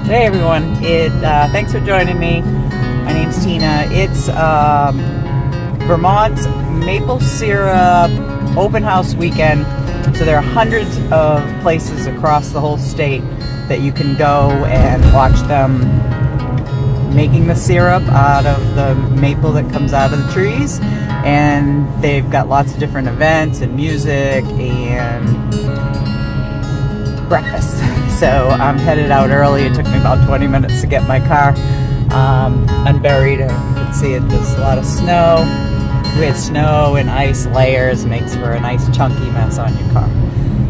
Hey everyone, thanks for joining me. My name's Tina. It's Vermont's maple syrup open house weekend. So there are hundreds of places across the whole state that you can go and watch them making the syrup out of the maple that comes out of the trees. And they've got lots of different events and music and breakfast. So I'm headed out early. It took me about 20 minutes to get my car unburied. You can see it, there's a lot of snow. We had snow and ice layers, makes for a nice chunky mess on your car.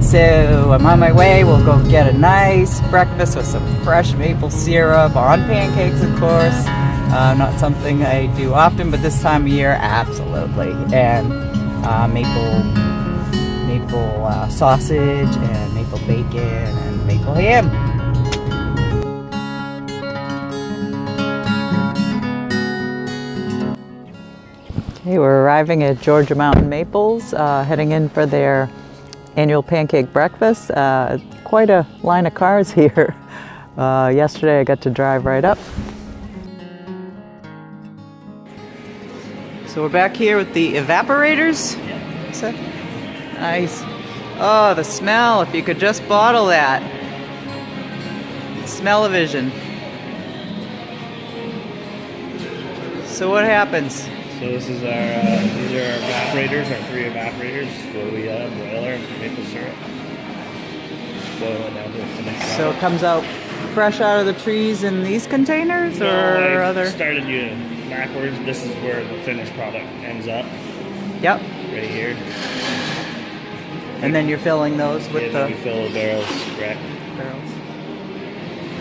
So I'm on my way. We'll go get a nice breakfast with some fresh maple syrup on pancakes, of course. Not something I do often, but this time of year, absolutely. And maple sausage and maple bacon and maple ham. Okay, we're arriving at Georgia Mountain Maples, heading in for their annual pancake breakfast. Quite a line of cars here. Yesterday I got to drive right up. So we're back here with the evaporators. Yeah. Nice. Oh, the smell, if you could just bottle that. Smell-o-vision. So what happens? So this is our, these are our evaporators, our 3 evaporators, where we boil our maple syrup. Boil it down to a finished product. So it comes out fresh out of the trees in these containers, no, or I other? Started you backwards. This is where the finished product ends up. Yep. Right here. And then you're filling those with the we fill the barrels, correct? Barrels.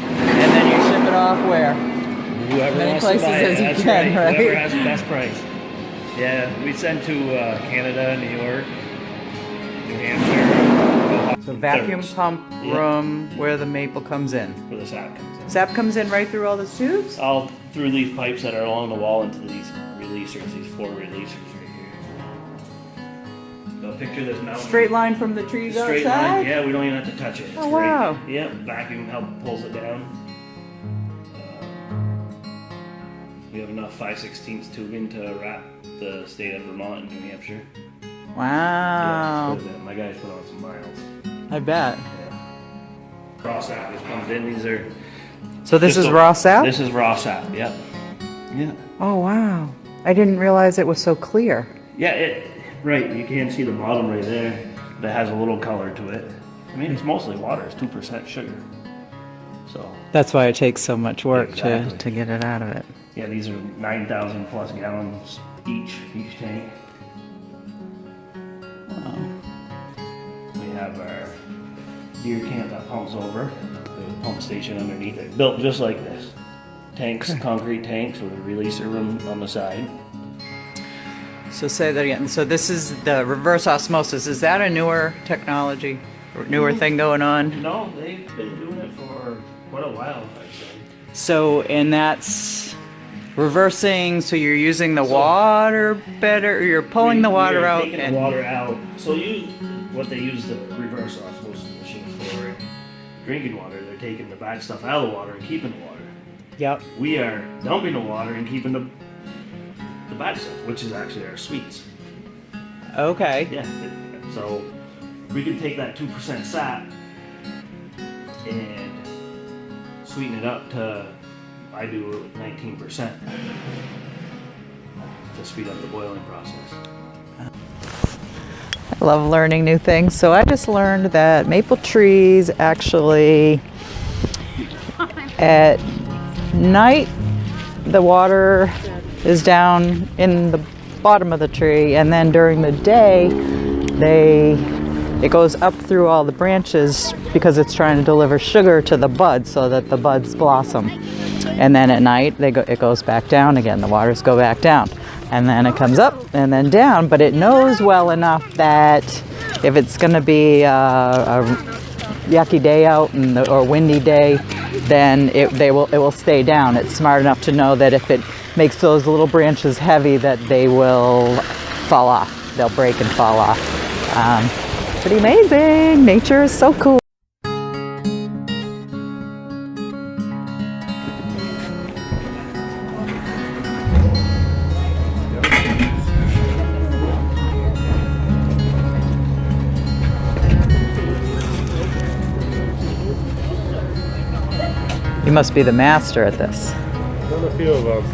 And then you ship it off where? Whoever many wants places to buy it, as you that's can, right? Whoever has the best price. Yeah, we send to Canada, New York, New Hampshire. So vacuum pump room where the maple comes in. Where the sap comes in. Sap comes in right through all the tubes? All through these pipes that are along the wall into these releasers, these 4 releasers right here. So picture this mountain. Straight line from the trees Straight outside? line, yeah, we don't even have to touch it. It's oh, wow. Great. Yep, vacuum pulls it down. We have enough 5/16 tubing to wrap the state of Vermont and New Hampshire. Wow. Yeah, my guys put on some miles. I bet. Yeah. Raw sap just comes in. These are. So this is raw sap? This is raw sap. Yep. Yeah. Oh wow! I didn't realize it was so clear. Yeah. Right. You can see the bottom right there. That has a little color to it. I mean, it's mostly water. It's 2% sugar. So. That's why it takes so much work exactly. to get it out of it. Yeah, these are 9,000 plus gallons each tank. Wow. We have our deer camp that pumps over. There's a pump station underneath it, built just like this. Tanks, concrete tanks with a releaser room on the side. So say that again. So this is the reverse osmosis. Is that a newer technology, or newer thing going on? No, they've been doing it for quite a while, I'd say. So, and that's reversing, so you're using the water better, or you're pulling the water out? Taking the water out. So what they use the reverse osmosis machine for drinking water, they're taking the bad stuff out of the water and keeping the water. Yep. We are dumping the water and keeping the bad stuff, which is actually our sweets. Okay. Yeah. So we can take that 2% sap and sweeten it up to, I do 19% to speed up the boiling process. I love learning new things. So I just learned that maple trees actually, at night, the water is down in the bottom of the tree, and then during the day, it goes up through all the branches because it's trying to deliver sugar to the buds so that the buds blossom. And then at night, it goes back down again. The waters go back down. And then it comes up and then down, but it knows well enough that if it's going to be a yucky day out or windy day, then it will stay down. It's smart enough to know that if it makes those little branches heavy, that they will fall off. They'll break and fall off. Pretty amazing. Nature is so cool. You must be the master at this. Done a few of them.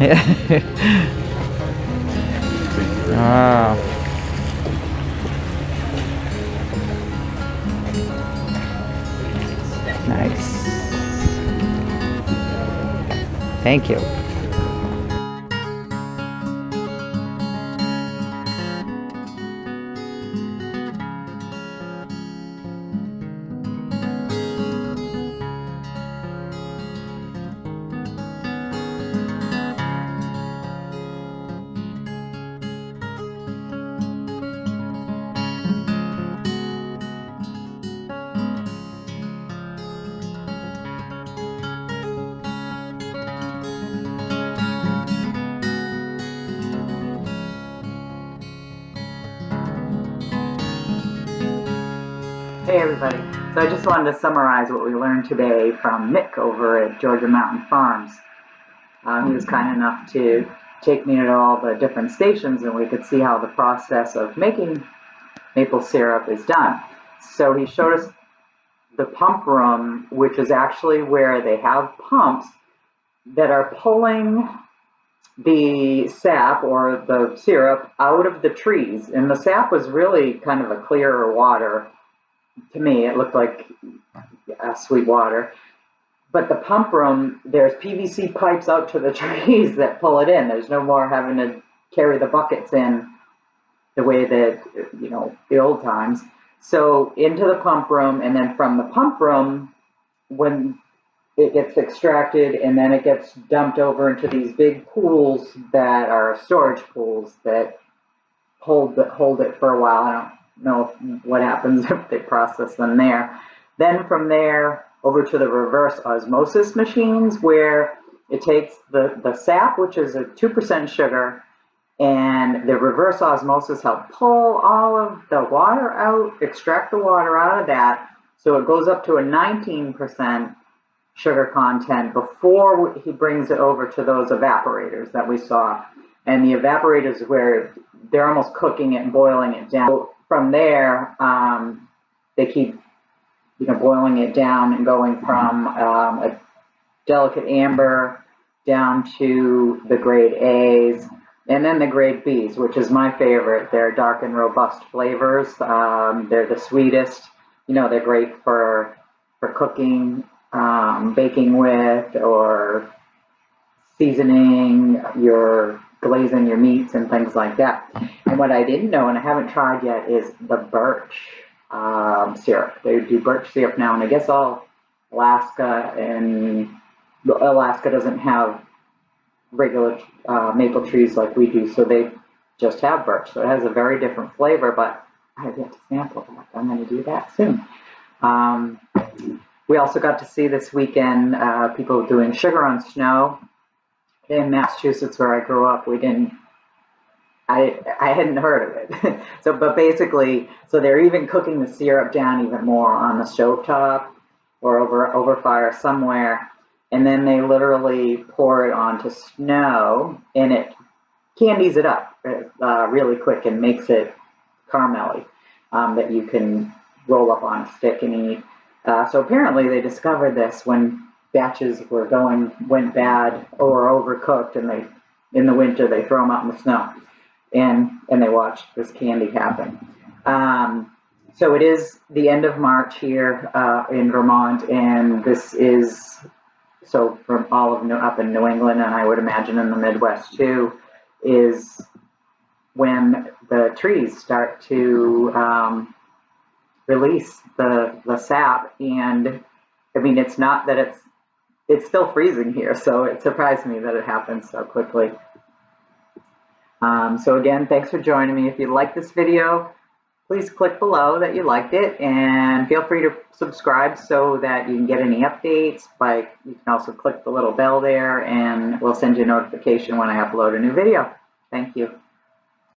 Oh. Nice. Thank you. Hey everybody, so I just wanted to summarize what we learned today from Mick over at Georgia Mountain Farms. He was kind enough to take me to all the different stations and we could see how the process of making maple syrup is done. So he showed us the pump room, which is actually where they have pumps that are pulling the sap or the syrup out of the trees. And the sap was really kind of a clearer water. To me, it looked like sweet water. But the pump room, there's PVC pipes out to the trees that pull it in. There's no more having to carry the buckets in the way that, you know, the old times. So into the pump room, and then from the pump room, when it gets extracted, and then it gets dumped over into these big pools that are storage pools that hold it for a while. I don't know what happens if they process them there. Then from there over to the reverse osmosis machines, where it takes the sap, which is a 2% sugar, and the reverse osmosis help pull all of the water out, extract the water out of that, so it goes up to a 19% sugar content before he brings it over to those evaporators that we saw. And the evaporators, where they're almost cooking it and boiling it down. From there, they keep, you know, boiling it down and going from a delicate amber down to the grade A's, and then the grade B's, which is my favorite. They're dark and robust flavors. They're the sweetest. You know, they're great for cooking, baking with, or seasoning your glazing your meats and things like that. And what I didn't know, and I haven't tried yet, is the birch syrup. They do birch syrup now, and I guess all Alaska doesn't have regular maple trees like we do, so they just have birch. So it has a very different flavor, but I have yet to sample that. I'm going to do that soon. We also got to see this weekend people doing sugar on snow. In Massachusetts, where I grew up, I hadn't heard of it. But basically, so they're even cooking the syrup down even more on the stovetop or over fire somewhere, and then they literally pour it onto snow, and it candies it up really quick and makes it caramelly that you can roll up on a stick and eat. So apparently they discovered this when batches went bad or overcooked, and in the winter they throw them out in the snow, and they watch this candy happen. So it is the end of March here in Vermont, and this is so from all of up in New England, and I would imagine in the Midwest too, is when the trees start to release the sap. And I mean, it's not that it's still freezing here, so it surprised me that it happened so quickly. So again, thanks for joining me. If you like this video, please click below that you liked it, and feel free to subscribe so that you can get any updates. You can also click the little bell there, and we'll send you a notification when I upload a new video. Thank you.